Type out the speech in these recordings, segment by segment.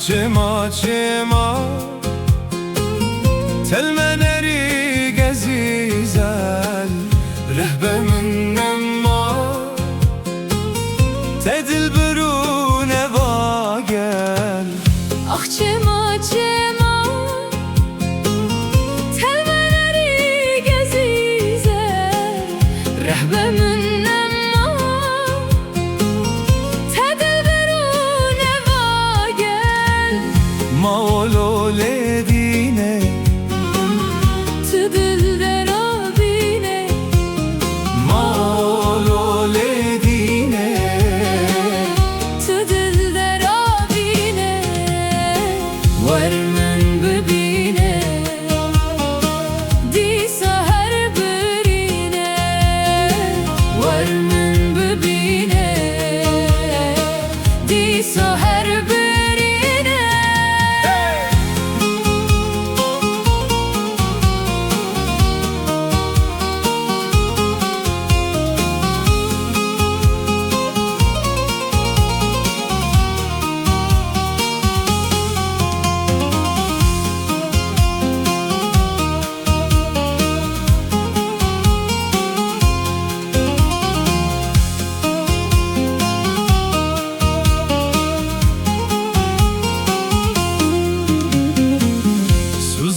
چما چما تلمنری گزیزل رهبه من نما تدل برون واگل چما چما تلمنری گزیزل رهبه من مولو لدینه تو دل درابینه مولو لدینه تو دل درابینه ور من ببینه دی سهر برینه ور من ببینه دی سهر برینه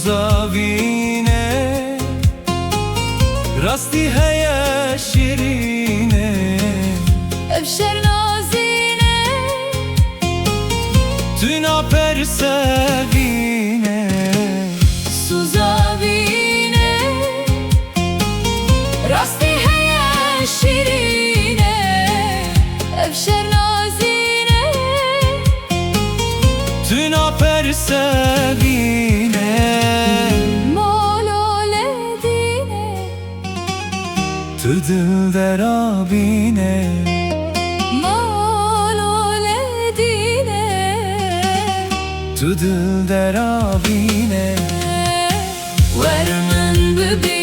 زاوینه راستی هیا شیرینه افشر نازینه تو ناپرسوینه سوزاوینه راستی هیا شیرینه افشر نازینه تو ناپرسوینه تو دل درابینه مالول دینه تو دل درابینه ور من ببینه